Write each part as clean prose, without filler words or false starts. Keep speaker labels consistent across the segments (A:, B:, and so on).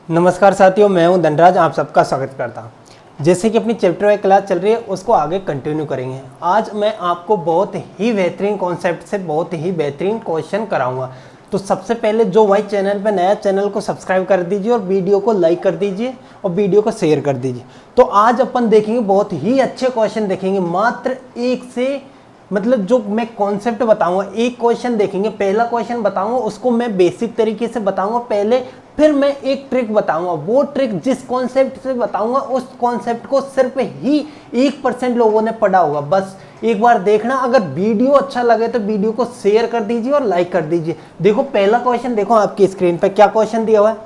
A: नमस्कार साथियों, मैं हूं धनराज, आप सबका स्वागत करता हूं। जैसे कि अपनी चैप्टर वाइज क्लास चल रही है उसको आगे कंटिन्यू करेंगे। आज मैं आपको बहुत ही बेहतरीन कॉन्सेप्ट से बहुत ही बेहतरीन क्वेश्चन कराऊंगा। तो सबसे पहले जो भाई चैनल पे नया, चैनल को सब्सक्राइब कर दीजिए और वीडियो को लाइक कर दीजिए और वीडियो को शेयर कर दीजिए। तो आज अपन देखेंगे, बहुत ही अच्छे क्वेश्चन देखेंगे। मात्र एक से जो मैं कॉन्सेप्ट बताऊंगा, एक क्वेश्चन देखेंगे। पहला क्वेश्चन बताऊंगा, उसको मैं बेसिक तरीके से बताऊंगा पहले, फिर मैं एक ट्रिक बताऊंगा। वो ट्रिक जिस कॉन्सेप्ट से बताऊंगा उस कॉन्सेप्ट को सिर्फ ही 1% लोगों ने पढ़ा होगा। बस एक बार देखना। अगर वीडियो अच्छा लगे तो वीडियो को शेयर कर दीजिए और लाइक कर दीजिए। देखो पहला क्वेश्चन, देखो आपकी स्क्रीन पर क्या क्वेश्चन दिया हुआ है।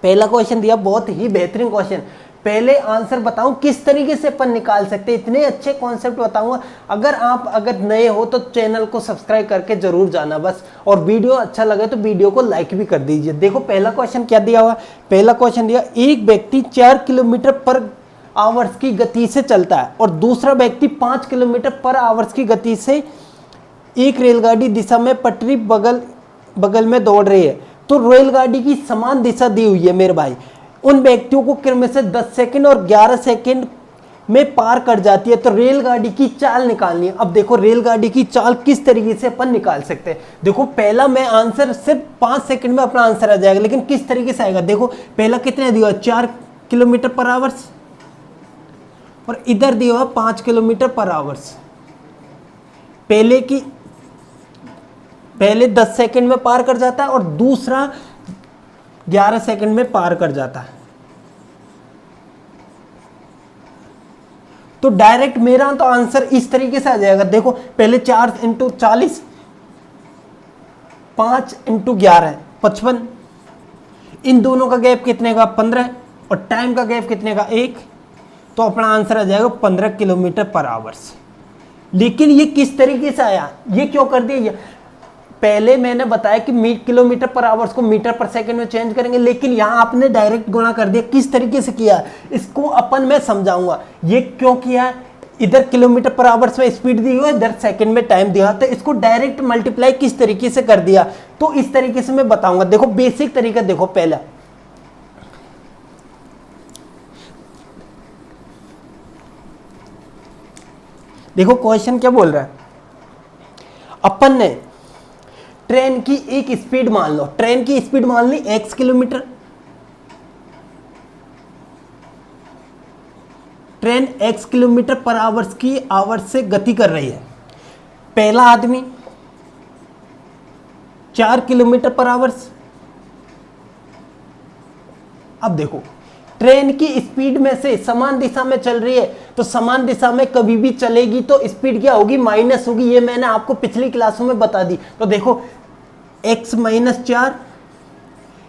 A: पहला क्वेश्चन दिया, बहुत ही बेहतरीन क्वेश्चन। पहले आंसर बताऊं किस तरीके से अपन निकाल सकते हैं, इतने अच्छे कॉन्सेप्ट बताऊंगा। अगर नए हो तो चैनल को सब्सक्राइब करके जरूर जाना बस, और वीडियो अच्छा लगे तो वीडियो को लाइक भी कर दीजिए। देखो पहला क्वेश्चन क्या दिया हुआ। पहला क्वेश्चन दिया, एक व्यक्ति 4 किलोमीटर पर आवर्स की गति से चलता है और दूसरा व्यक्ति 5 किलोमीटर पर आवर्स की गति से एक रेलगाड़ी दिशा में पटरी बगल में दौड़ रही है। तो रेलगाड़ी की समान दिशा दी हुई है मेरे भाई। उन व्यक्तियों को क्रम से 10 सेकंड और 11 सेकंड में पार कर जाती है। तो रेलगाड़ी की चाल निकालनी है। अब देखो रेलगाड़ी की चाल किस तरीके से अपन निकाल सकते हैं। देखो पहला मैं आंसर सिर्फ 5 सेकंड में अपना आंसर आ जाएगा, लेकिन किस तरीके से आएगा। देखो पहला कितने दिया, 4 किलोमीटर पर आवर्स, और इधर दिया हुआ 5 किलोमीटर पर आवर्स। पहले 10 सेकंड में पार कर जाता है और दूसरा 11 सेकंड में पार कर जाता है। तो डायरेक्ट मेरा तो आंसर इस तरीके से आ जाएगा। देखो पहले 4 × 40, 5 × 11 55। इन दोनों का गैप कितने का, 15, और टाइम का गैप कितने का, 1। तो अपना आंसर आ जाएगा 15 किलोमीटर पर आवर्स। लेकिन ये किस तरीके से आया, ये क्यों कर दिया। पहले मैंने बताया कि किलोमीटर पर आवर्स को मीटर पर सेकंड में चेंज करेंगे, लेकिन यहां आपने डायरेक्ट गुणा कर दिया। किस तरीके से किया इसको अपन मैं समझाऊंगा। ये क्यों किया, इधर किलोमीटर पर आवर्स में स्पीड दी हुई है, इधर सेकंड में टाइम दिया, तो इसको डायरेक्ट मल्टीप्लाई किस तरीके से कर दिया, तो इस तरीके से मैं बताऊंगा। देखो बेसिक तरीका देखो। पहला देखो क्वेश्चन क्या बोल रहा है। अपन ने ट्रेन की एक स्पीड मान लो, ट्रेन की स्पीड मान ली x kilometre. Train x kilometre पर आवर्स की आवर्स से गति कर रही है। पहला आदमी 4 किलोमीटर पर आवर्स। अब देखो ट्रेन की स्पीड में से समान दिशा में चल रही है, तो समान दिशा में कभी भी चलेगी तो स्पीड क्या होगी, माइनस होगी। ये मैंने आपको पिछली क्लासों में बता दी। तो देखो x - 4,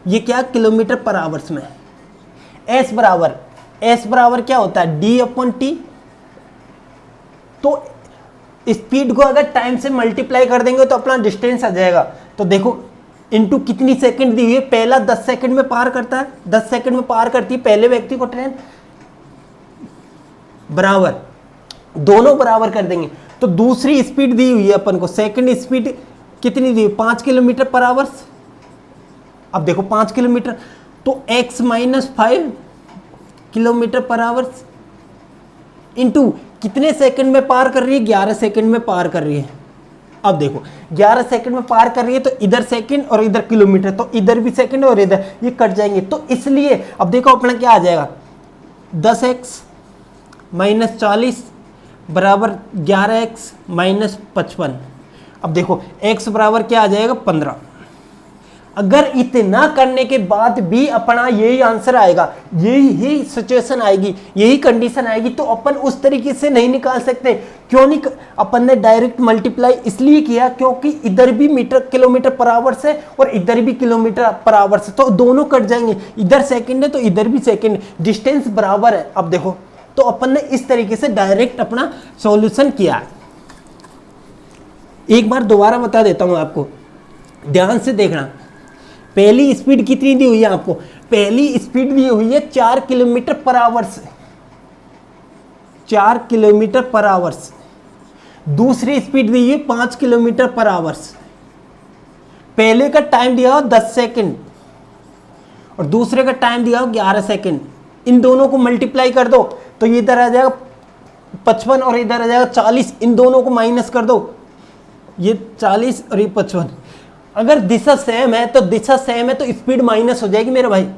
A: ये क्या, किलोमीटर पर आवर्स में। s बराबर क्या होता है, d/t। तो स्पीड को अगर टाइम से मल्टीप्लाई कर देंगे तो अपना डिस्टेंस आ जाएगा। तो देखो इनटू कितनी सेकंड दी हुई है, पहला 10 सेकंड में पार करता है, 10 सेकंड में पार करती है पहले व्यक्ति को ट्रेन, बराबर, दोनों बराबर कर देंगे। तो दूसरी स्पीड दी हुई है अपन को, सेकंड स्पीड कितनी दी, 5 किलोमीटर पर आवर्स। अब देखो 5 किलोमीटर, तो x - 5 किलोमीटर पर आवर्स इंटू कितने सेकंड में पार कर रही है, 11 सेकंड में पार कर रही है। अब देखो 11 सेकंड में पार कर रही है, तो इधर सेकंड और इधर किलोमीटर, तो इधर भी सेकंड और इधर, ये कट जाएंगे। तो इसलिए अब देखो अपना क्या आ जाएगा, 10x - 40 बराबर 11x - 55। अब देखो x बराबर क्या आ जाएगा, 15। अगर इतना करने के बाद भी अपना यही आंसर आएगा, यही सिचुएशन आएगी, यही कंडीशन आएगी, तो अपन उस तरीके से नहीं निकाल सकते। क्यों नहीं, अपन ने डायरेक्ट मल्टीप्लाई इसलिए किया क्योंकि इधर भी किलोमीटर पर आवर्स है और इधर भी किलोमीटर पर आवर्स है, तो दोनों कट जाएंगे। इधर सेकंड है तो इधर भी सेकंड, डिस्टेंस बराबर है। अब देखो तो अपन ने इस तरीके से डायरेक्ट अपना सॉल्यूशन किया है। एक बार दोबारा बता देता हूं आपको, ध्यान से देखना। पहली स्पीड कितनी दी हुई है आपको, पहली स्पीड दी हुई है 4 किलोमीटर पर आवर्स, 4 किलोमीटर पर आवर्स। दूसरी स्पीड दी है 5 किलोमीटर पर आवर्स। पहले का टाइम दिया हो 10 सेकंड और दूसरे का टाइम दिया हो 11 सेकंड। इन दोनों को मल्टीप्लाई कर दो तो ये इधर आ जाएगा 55 और इधर आ जाएगा 40। इन दोनों को माइनस कर दो, ये 40 और ये 55। अगर दिशा सेम है तो स्पीड माइनस हो जाएगी मेरे भाई,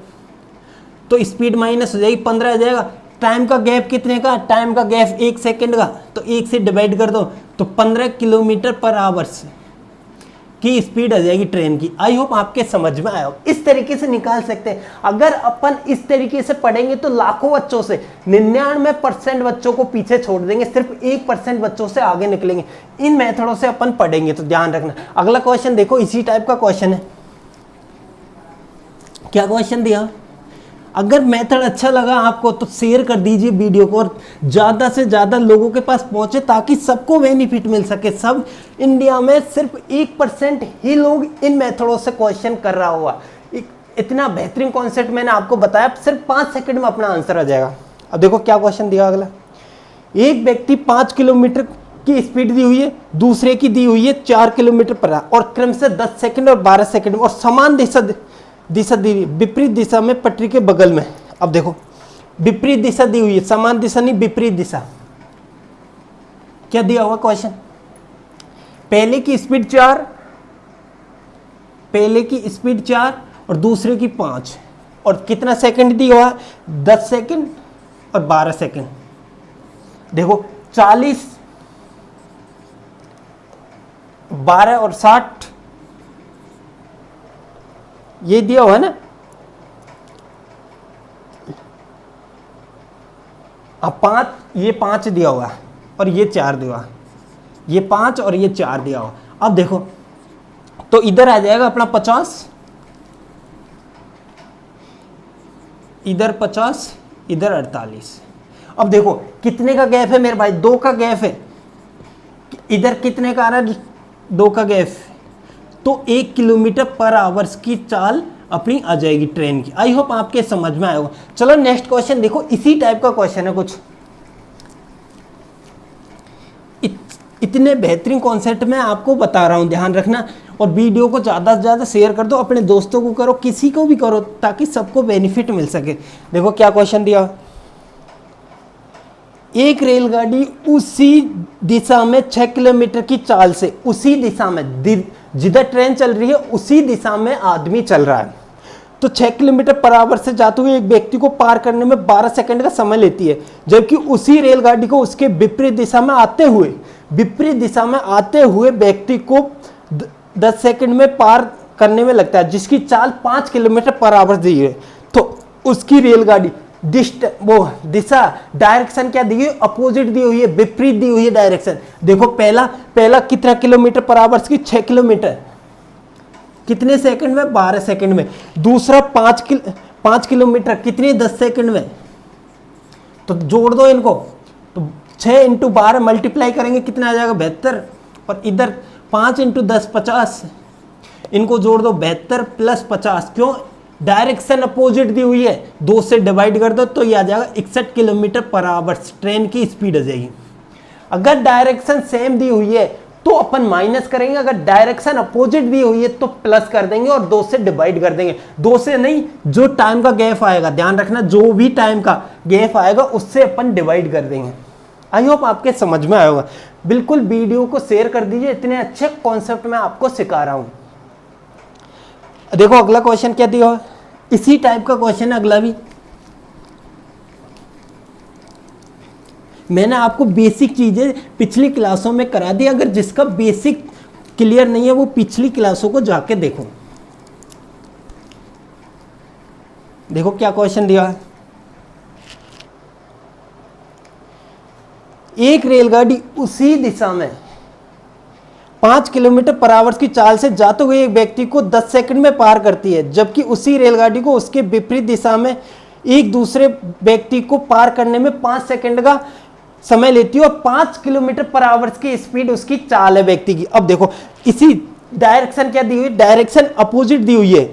A: तो स्पीड माइनस हो जाएगी, 15 आ जाएगा। टाइम का गैप कितने का, टाइम का गैप 1 सेकंड का, तो 1 से डिवाइड कर दो तो 15 किलोमीटर पर आवर की स्पीड आ जाएगी ट्रेन की। आई होप आपके समझ में आया हो। इस तरीके से निकाल सकते हैं। अगर अपन इस तरीके से पढ़ेंगे तो लाखों बच्चों से 99% बच्चों को पीछे छोड़ देंगे, सिर्फ 1% बच्चों से आगे निकलेंगे। इन मेथडों से अपन पढ़ेंगे तो ध्यान रखना। अगला क्वेश्चन देखो, इसी टाइप का क्वेश्चन है। क्या क्वेश्चन दिया? अगर मेथड अच्छा लगा आपको तो शेयर कर दीजिए वीडियो को और ज़्यादा से ज़्यादा लोगों के पास पहुंचे ताकि सबको बेनिफिट मिल सके। सब इंडिया में सिर्फ 1% ही लोग इन मेथडों से क्वेश्चन कर रहा होगा। इतना बेहतरीन कॉन्सेप्ट मैंने आपको बताया, सिर्फ 5 सेकंड में अपना आंसर आ जाएगा। अब देखो क्या क्वेश्चन दिया अगला। एक व्यक्ति 5 किलोमीटर की स्पीड दी हुई है, दूसरे की दी हुई है 4 किलोमीटर पर और क्रम से 10 सेकंड और 12 सेकंड और समान दिशा दी हुई, विपरीत दिशा में पटरी के बगल में। अब देखो विपरीत दिशा दी हुई है, समान दिशा नहीं, विपरीत दिशा। क्या दिया हुआ क्वेश्चन? पहले की स्पीड 4 और दूसरे की 5 और कितना सेकंड दिया हुआ? 10 सेकंड और 12 सेकंड। देखो 40, 12 और 60 ये दिया हुआ है ना। अब 5, ये 5 दिया हुआ और ये 4 दिया हुआ, ये 5 और ये 4 दिया हुआ। अब देखो तो इधर आ जाएगा अपना 50, इधर 50, इधर 48। अब देखो कितने का गैप है मेरे भाई? 2 का गैप है। इधर कितने का आ रहा है? 2 का गैप, तो 1 किलोमीटर पर आवर की चाल अपनी आ जाएगी ट्रेन की। आई होप आपके समझ में आया होगा। चलो नेक्स्ट क्वेश्चन देखो, इसी टाइप का क्वेश्चन है कुछ। इतने बेहतरीन कॉन्सेप्ट मैं आपको बता रहा हूं, ध्यान रखना। और वीडियो को ज़्यादा से ज़्यादा शेयर कर दो, अपने दोस्तों को करो, किसी को भी करो ताकि सबको बेनिफिट मिल सके। देखो क्या क्वेश्चन दिया। एक रेलगाड़ी उसी दिशा में 6 किलोमीटर की चाल से, उसी दिशा में जिधर ट्रेन चल रही है उसी दिशा में आदमी चल रहा है, तो 6 किलोमीटर पर आवर से जाते हुए एक व्यक्ति को पार करने में 12 सेकंड का समय लेती है, जबकि उसी रेलगाड़ी को उसके विपरीत दिशा में आते हुए व्यक्ति को 10 सेकंड में पार करने में लगता है, जिसकी चाल 5 किलोमीटर पर आवर दी है। तो उसकी रेलगाड़ी दिशा डायरेक्शन क्या दी हुई है? अपोजिट दी हुई है, विपरीत दी हुई है डायरेक्शन। देखो पहला कितना किलोमीटर पर आवर की? 6 किलोमीटर, कितने सेकंड में? 12 सेकंड में। दूसरा 5 किलोमीटर कितने? 10 सेकंड में। तो जोड़ दो इनको, तो 6 × 12 मल्टीप्लाई करेंगे कितना आ जाएगा? 72। और इधर 5 × 10 50, इनको जोड़ दो 72 + 50। क्यों? डायरेक्शन अपोजिट दी हुई है, 2 से डिवाइड कर दो तो ये आ जाएगा 61 किलोमीटर पर आवर ट्रेन की स्पीड आ जाएगी। अगर डायरेक्शन सेम दी हुई है तो अपन माइनस करेंगे, अगर डायरेक्शन अपोजिट दी हुई है तो प्लस कर देंगे और 2 से डिवाइड कर देंगे। 2 से नहीं, जो टाइम का गैप आएगा, ध्यान रखना, जो भी टाइम का गैप आएगा उससे अपन डिवाइड कर देंगे। आई होप आपके समझ में आया होगा। बिल्कुल वीडियो को शेयर कर दीजिए, इतने अच्छे कॉन्सेप्ट मैं आपको सिखा रहा हूं। देखो अगला क्वेश्चन क्या दिया, इसी टाइप का क्वेश्चन है अगला भी। मैंने आपको बेसिक चीजें पिछली क्लासों में करा दी, अगर जिसका बेसिक क्लियर नहीं है वो पिछली क्लासों को जाके देखो। देखो क्या क्वेश्चन दिया है। एक रेलगाड़ी उसी दिशा में 5 किलोमीटर पर आवर की चाल से जाते हुए एक व्यक्ति को 10 सेकंड में पार करती है, जबकि उसी रेलगाड़ी को उसके विपरीत दिशा में एक दूसरे व्यक्ति को पार करने में 5 सेकंड का समय लेती है और 5 किलोमीटर पर आवर की स्पीड उसकी चाल है व्यक्ति की। अब देखो इसी डायरेक्शन क्या दी हुई, डायरेक्शन अपोजिट दी हुई है,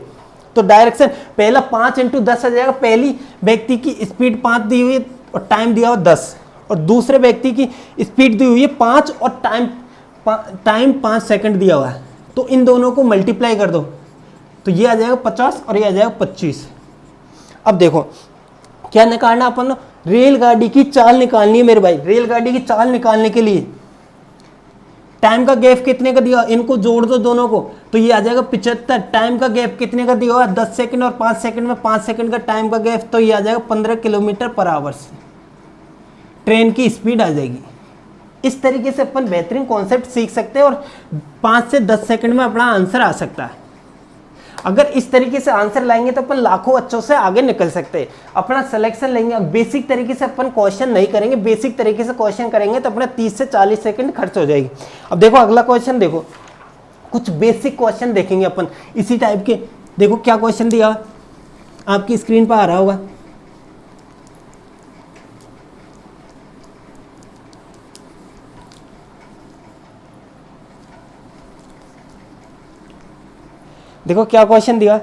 A: तो डायरेक्शन पहला 5 × 10 आ जाएगा। पहली व्यक्ति की स्पीड 5 दी हुई है और टाइम दिया हुआ 10, और दूसरे व्यक्ति की स्पीड दी हुई है 5 और टाइम 5 सेकंड दिया हुआ है। तो इन दोनों को मल्टीप्लाई कर दो तो ये आ जाएगा 50 और ये आ जाएगा 25। अब देखो क्या निकालना अपन, रेलगाड़ी की चाल निकालनी है मेरे भाई। रेलगाड़ी की चाल निकालने के लिए टाइम का गैप कितने का दिया, इनको जोड़ दो दोनों को, तो ये आ जाएगा 75। टाइम का गैप कितने का दिया हुआ, 10 सेकंड और 5 सेकंड में 5 सेकंड का टाइम का गैप, तो ये आ जाएगा 15 किलोमीटर पर आवर से ट्रेन की स्पीड आ जाएगी। इस तरीके से अपन बेहतरीन कॉन्सेप्ट सीख सकते हैं और 5 से 10 सेकंड में अपना आंसर आ सकता है। अगर इस तरीके से आंसर लाएंगे तो अपन लाखों बच्चों से आगे निकल सकते हैं। अपना सिलेक्शन लेंगे, बेसिक तरीके से अपन क्वेश्चन नहीं करेंगे, बेसिक तरीके से क्वेश्चन करेंगे तो अपना 30 से 40 सेकंड खर्च हो जाएगी। अब देखो अगला क्वेश्चन, देखो कुछ बेसिक क्वेश्चन देखेंगे अपन इसी टाइप के। देखो क्या क्वेश्चन दिया, आपकी स्क्रीन पर आ रहा होगा। देखो क्या क्वेश्चन दिया,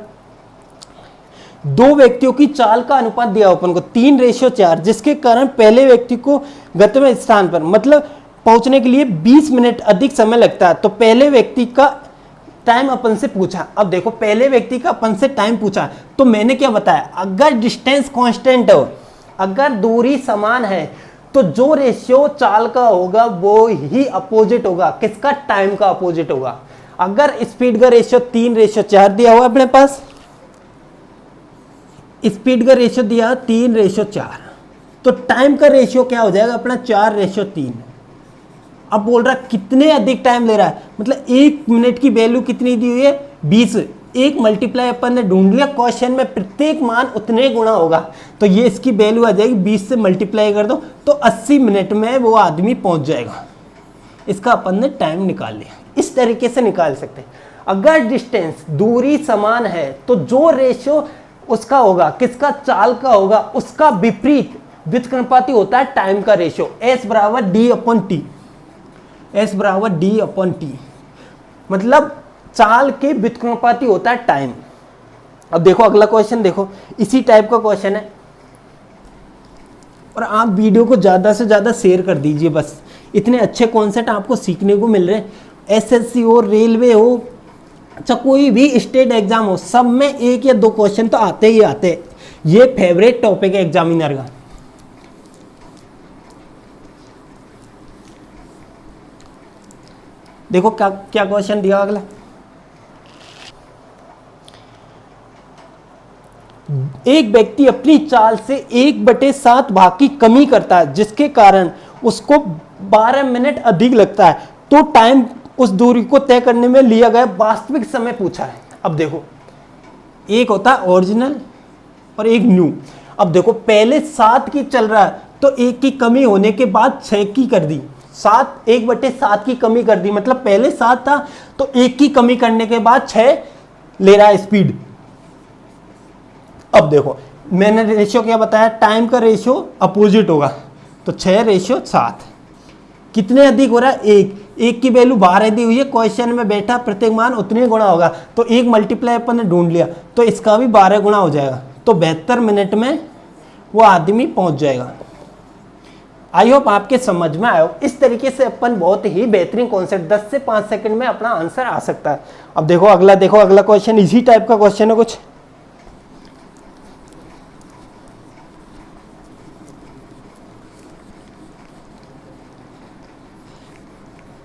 A: दो व्यक्तियों की चाल का अनुपात दिया अपन को 3:4, जिसके कारण पहले व्यक्ति को गंतव्य स्थान पर मतलब पहुंचने के लिए 20 मिनट अधिक समय लगता है। तो पहले व्यक्ति का टाइम अपन से पूछा। अब देखो पहले व्यक्ति का अपन से टाइम पूछा, तो मैंने क्या बताया, अगर डिस्टेंस कांस्टेंट हो, अगर दूरी समान है, तो जो रेशियो चाल का होगा वो ही अपोजिट होगा। किसका, टाइम का अपोजिट होगा। अगर स्पीड का रेशियो 3:4 दिया हुआ अपने पास, स्पीड का रेशियो दिया 3:4, तो टाइम का रेशियो क्या हो जाएगा अपना 4:3। अब बोल रहा कितने अधिक टाइम ले रहा है, मतलब 1 मिनट की वैल्यू कितनी दी हुई है 20, एक मल्टीप्लाई अपन ने ढूंढ लिया, क्वेश्चन में प्रत्येक मान उतने गुना होगा, तो ये इसकी वैल्यू आ जाएगी 20 से मल्टीप्लाई कर दो तो 80 मिनट में वो आदमी पहुंच जाएगा। इसका अपन ने टाइम निकाल लिया। इस तरीके से निकाल सकते हैं। अगर डिस्टेंस दूरी समान है तो जो रेशियो उसका होगा, किसका, चाल का होगा, उसका विपरीत व्युत्क्रमानुपाती होता है टाइम का रेशियो। S बराबर D/T, S बराबर D/T, मतलब चाल के व्युत्क्रमानुपाती होता है टाइम। अब देखो अगला क्वेश्चन, देखो इसी टाइप का क्वेश्चन है, और आप वीडियो को ज़्यादा से ज़्यादा शेयर कर दीजिए। बस इतने अच्छे कॉन्सेप्ट आपको सीखने को मिल रहे हैं। SSC हो, रेलवे हो, अच्छा कोई भी स्टेट एग्जाम हो, सब में 1 या 2 क्वेश्चन तो आते ही आते हैं। ये फेवरेट टॉपिक है एग्जामिनर का। देखो क्या क्या क्वेश्चन दिया अगला, एक व्यक्ति अपनी चाल से 1/7 भाग की कमी करता है, जिसके कारण उसको 12 मिनट अधिक लगता है, तो टाइम उस दूरी को तय करने में लिया गया वास्तविक समय पूछा है। अब देखो एक होता है ओरिजिनल और एक न्यू। अब देखो पहले 7 की चल रहा है, तो 1 की कमी होने के बाद 6 की कर दी, 1/7 की कमी कर दी, मतलब पहले 7 था तो 1 की कमी करने के बाद 6 ले रहा है स्पीड। अब देखो मैंने रेशियो क्या बताया, टाइम का रेशियो अपोजिट होगा, तो 6:7। कितने अधिक हो रहा है, 1 की वैल्यू 12 दी हुई है, क्वेश्चन में बैठा प्रत्येक मान उतने गुना होगा, तो 1 मल्टीप्लाई अपन ने ढूंढ लिया, तो इसका भी 12 गुना हो जाएगा, तो 72 मिनट में वो आदमी पहुंच जाएगा। आई होप आपके समझ में आयो। इस तरीके से अपन बहुत ही बेहतरीन कॉन्सेप्ट 10 से 5 सेकंड में अपना आंसर आ सकता है। अब देखो अगला क्वेश्चन इसी टाइप का क्वेश्चन है कुछ।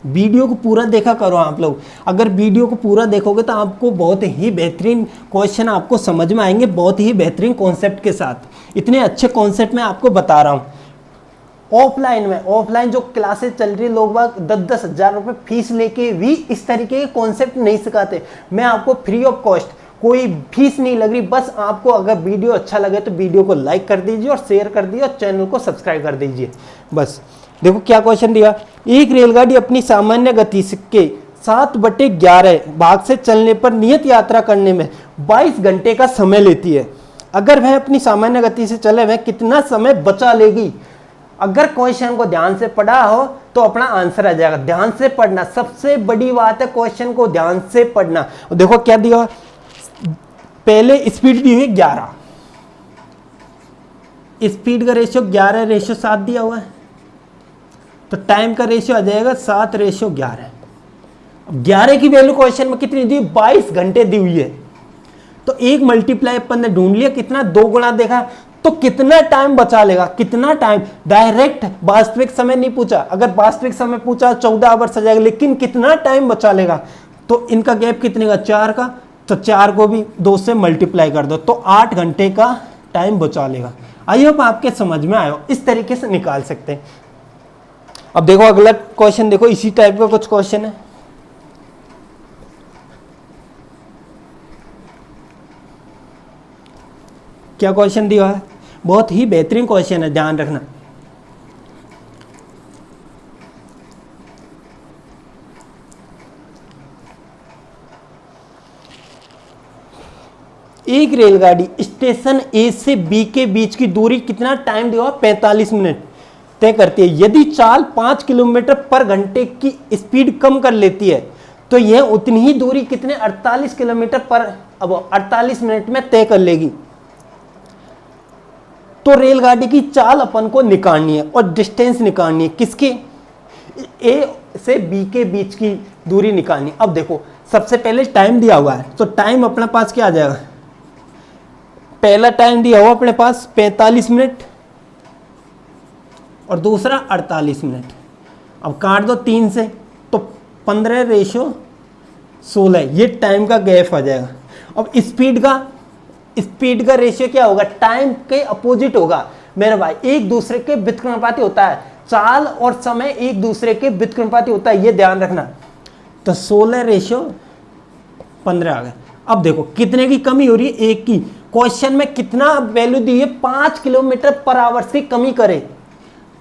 A: वीडियो को पूरा देखा करो आप लोग, अगर वीडियो को पूरा देखोगे तो आपको बहुत ही बेहतरीन क्वेश्चन आपको समझ में आएंगे, बहुत ही बेहतरीन कॉन्सेप्ट के साथ। इतने अच्छे कॉन्सेप्ट मैं आपको बता रहा हूँ। ऑफलाइन जो क्लासेस चल रही है, लोग बाग 10-10 हज़ार रुपये फीस लेके भी इस तरीके के कॉन्सेप्ट नहीं सिखाते। मैं आपको फ्री ऑफ कॉस्ट, कोई फीस नहीं लग रही, बस आपको अगर वीडियो अच्छा लगे तो वीडियो को लाइक कर दीजिए और शेयर कर दीजिए और चैनल को सब्सक्राइब कर दीजिए बस। देखो क्या क्वेश्चन दिया, एक रेलगाड़ी अपनी सामान्य गति के 7/11 भाग से चलने पर नियत यात्रा करने में 22 घंटे का समय लेती है। अगर वह अपनी सामान्य गति से चले वह कितना समय बचा लेगी। अगर क्वेश्चन को ध्यान से पढ़ा हो तो अपना आंसर आ जाएगा। ध्यान से पढ़ना सबसे बड़ी बात है, क्वेश्चन को ध्यान से पढ़ना। देखो क्या दिया, पहले स्पीड दी हुई 11, स्पीड का रेशियो 11:7 दिया हुआ है, तो टाइम का रेशियो आ जाएगा 7:11। अब 11 की वैल्यू क्वेश्चन में कितनी दी, 22 घंटे दी हुई है, तो 1 मल्टीप्लाई अपन ने ढूंढ लिया, कितना 2 गुना देखा, तो कितना टाइम बचा लेगा, कितना टाइम, डायरेक्ट वास्तविक समय नहीं पूछा, अगर वास्तविक समय पूछा 14 आवर्स आ जाएगा, लेकिन कितना टाइम बचा लेगा, तो इनका गैप कितने का, 4 का, तो 4 को भी 2 से मल्टीप्लाई कर दो तो 8 घंटे का टाइम बचा लेगा। आई होप आपके समझ में आयो, इस तरीके से निकाल सकते हैं। अब देखो अगला क्वेश्चन, देखो इसी टाइप का कुछ क्वेश्चन है। क्या क्वेश्चन दिया है, बहुत ही बेहतरीन क्वेश्चन है, ध्यान रखना। एक रेलगाड़ी स्टेशन ए से बी के बीच की दूरी कितना टाइम दिया, 45 मिनट तय करती है। यदि चाल 5 किलोमीटर पर घंटे की स्पीड कम कर लेती है तो यह उतनी ही दूरी कितने 48 किलोमीटर पर अब 48 मिनट में तय कर लेगी। तो रेलगाड़ी की चाल अपन को निकालनी है और डिस्टेंस निकालनी है, किसके, ए से बी के बीच की दूरी निकालनी। अब देखो सबसे पहले टाइम दिया हुआ है, तो टाइम अपने पास क्या आ जाएगा, पहला टाइम दिया हुआ अपने पास 45 मिनट और दूसरा 48 मिनट। अब काट दो 3 से तो 15:16, ये टाइम का गैप आ जाएगा। अब स्पीड का रेशियो क्या होगा, टाइम के अपोजिट होगा मेरे भाई, एक दूसरे के व्युत्क्रमानुपाती होता है, चाल और समय एक दूसरे के व्युत्क्रमानुपाती होता है, ये ध्यान रखना। तो 16:15 आ गया। अब देखो कितने की कमी हो रही है, 1 की। क्वेश्चन में कितना वैल्यू दी है, 5 किलोमीटर पर आवर की कमी करे,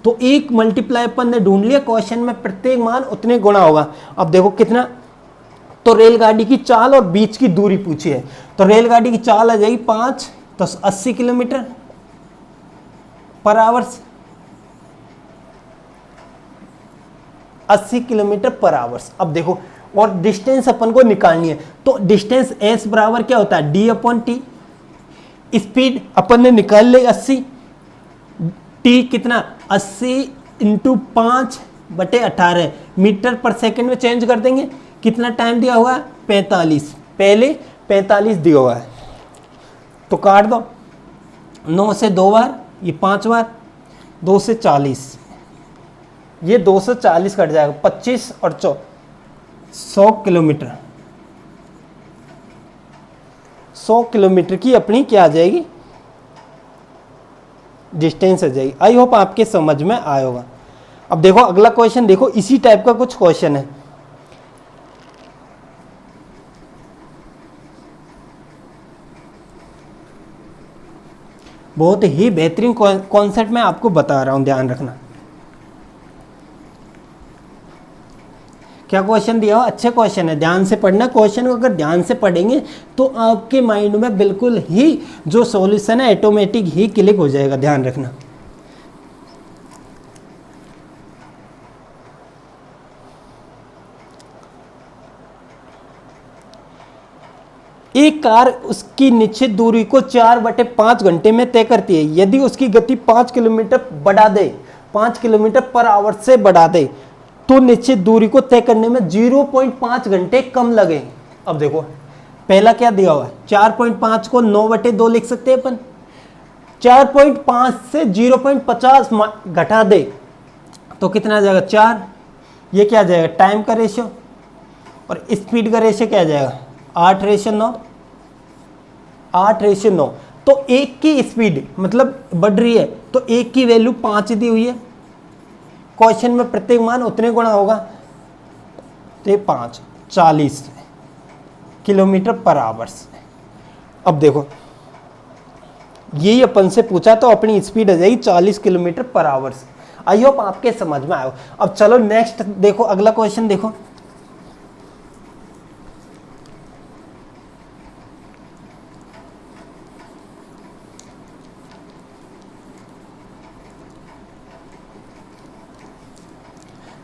A: तो 1 मल्टीप्लाई अपन ने ढूंढ लिया, क्वेश्चन में प्रत्येक मान उतने गुना होगा। अब देखो कितना, तो रेलगाड़ी की चाल और बीच की दूरी पूछी है, तो रेलगाड़ी की चाल आ जाएगी 5, तो 80 kilometre per hour, 80 kilometre per hour. अब देखो और डिस्टेंस अपन को निकालनी है, तो डिस्टेंस एस बराबर क्या होता है, d/t। स्पीड अपन ने निकाल ली 80, टी कितना 80 × 5/18 मीटर पर सेकंड में चेंज कर देंगे। कितना टाइम दिया हुआ है, 45, पहले 45 दिया हुआ है, तो काट दो 9 से 2 बार, ये 5 बार, 2 से 40, ये 240 कट जाएगा, 25 और 4 100 किलोमीटर, 100 किलोमीटर की अपनी क्या आ जाएगी, डिस्टेंस आ जाएगी। आई होप आपके समझ में आया होगा। अब देखो अगला क्वेश्चन, देखो इसी टाइप का कुछ क्वेश्चन है। बहुत ही बेहतरीन कॉन्सेप्ट मैं आपको बता रहा हूं, ध्यान रखना। क्या क्वेश्चन दिया हो, अच्छे क्वेश्चन है, ध्यान से पढ़ना। क्वेश्चन को अगर ध्यान से पढ़ेंगे तो आपके माइंड में बिल्कुल ही जो सॉल्यूशन है ऑटोमेटिक ही क्लिक हो जाएगा, ध्यान रखना। एक कार उसकी निश्चित दूरी को 4/5 घंटे में तय करती है। यदि उसकी गति 5 किलोमीटर बढ़ा दे, 5 किलोमीटर पर आवर से बढ़ा दे, तो निश्चित दूरी को तय करने में 0.5 घंटे कम लगे। अब देखो पहला क्या दिया हुआ है, 4.5 को 9/2 लिख सकते हैं अपन। 4.5 से 0.50 घटा दे तो कितना आ जाएगा, 4। ये क्या आ जाएगा, टाइम का रेशियो, और स्पीड का रेशियो क्या आ जाएगा, 8:9। 8:9। तो एक की स्पीड मतलब बढ़ रही है, तो एक की वैल्यू 5 दी हुई है, क्वेश्चन में प्रत्येक मान उतने गुना होगा, तो 5 40 किलोमीटर पर आवर। अब देखो यही अपन से पूछा, तो अपनी स्पीड आ जाएगी 40 kilometre per hour. I hope आपके समझ में आयो। अब चलो नेक्स्ट देखो, अगला क्वेश्चन देखो।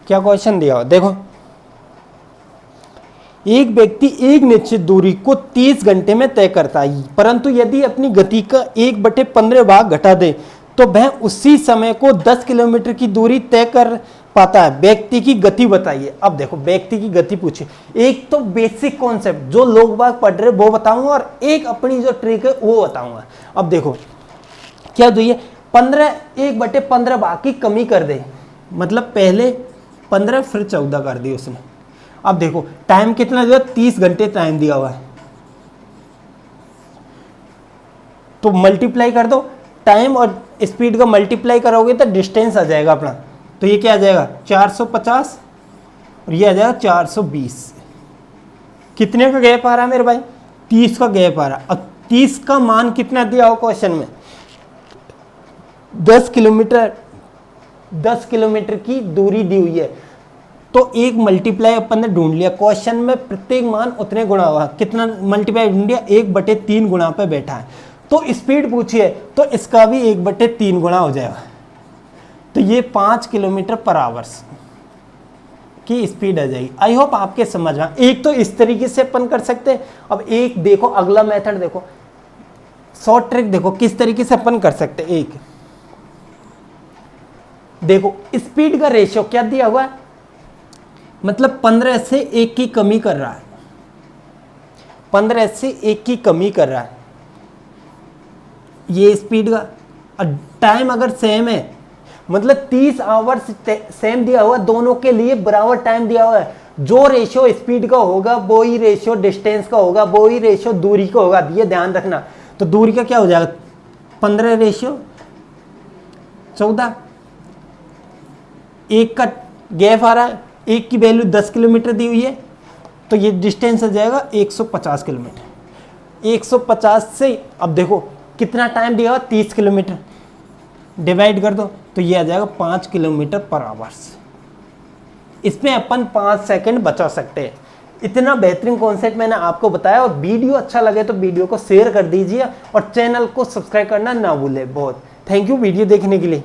A: क्या क्वेश्चन दिया हो, देखो एक व्यक्ति एक निश्चित दूरी को 30 घंटे में तय करता है, परंतु यदि अपनी गति का 1/15 भाग घटा दे तो वह उसी समय को 10 किलोमीटर की दूरी तय कर पाता है। व्यक्ति की गति बताइए। अब देखो व्यक्ति की गति पूछे, एक तो बेसिक कॉन्सेप्ट जो लोग बाग पढ़ रहे वो बताऊंगा और एक अपनी जो ट्रिक है वो बताऊंगा। अब देखो क्या दो ये 15 1/15 बाकी कमी कर दे, मतलब पहले 15 फिर 14 कर दी उसने। अब देखो टाइम कितना दिया, 30 घंटे टाइम दिया हुआ है, तो मल्टीप्लाई कर दो, टाइम और स्पीड का मल्टीप्लाई करोगे तो डिस्टेंस आ जाएगा अपना। तो ये क्या आ जाएगा 450 और ये आ जाएगा 420। कितने का गैप आ रहा है मेरे भाई, 30 का गैप आ रहा है। अब 30 का मान कितना दिया हो क्वेश्चन में, 10 किलोमीटर की दूरी दी हुई है, तो एक मल्टीप्लाई अपन ने ढूंढ लिया। क्वेश्चन में प्रत्येक मान उतने गुणा हुआ, कितना मल्टीप्लाई ढूंढ लिया, 1/3 गुणा पे बैठा है। तो स्पीड पूछी है तो इसका भी 1/3 गुणा हो जाएगा, तो ये 5 किलोमीटर पर आवर्स की स्पीड आ जाएगी। आई होप आपके समझ में। एक तो इस तरीके से अपन कर सकते हैं। अब एक देखो अगला मेथड देखो, शॉर्ट ट्रिक देखो किस तरीके से अपन कर सकते हैं। एक देखो स्पीड का रेशियो क्या दिया हुआ है, मतलब 15 से 1 की कमी कर रहा है, 15 से 1 की कमी कर रहा है ये स्पीड का। टाइम अगर सेम है, मतलब 30 आवर्स सेम दिया हुआ, दोनों के लिए बराबर टाइम दिया हुआ है। जो रेशियो स्पीड का होगा वो ही रेशियो डिस्टेंस का होगा, वो ही रेशियो दूरी का होगा, ये ध्यान रखना। तो दूरी का क्या हो जाएगा 15:14, एक का गैप आ रहा है, एक की वैल्यू 10 किलोमीटर दी हुई है, तो ये डिस्टेंस आ जाएगा 150 किलोमीटर। 150 से अब देखो कितना टाइम दिया हुआ 30 किलोमीटर, डिवाइड कर दो तो ये आ जाएगा 5 किलोमीटर पर आवर्स। इसमें अपन 5 सेकंड बचा सकते हैं। इतना बेहतरीन कॉन्सेप्ट मैंने आपको बताया, और वीडियो अच्छा लगे तो वीडियो को शेयर कर दीजिए और चैनल को सब्सक्राइब करना ना भूले। बहुत थैंक यू वीडियो देखने के लिए।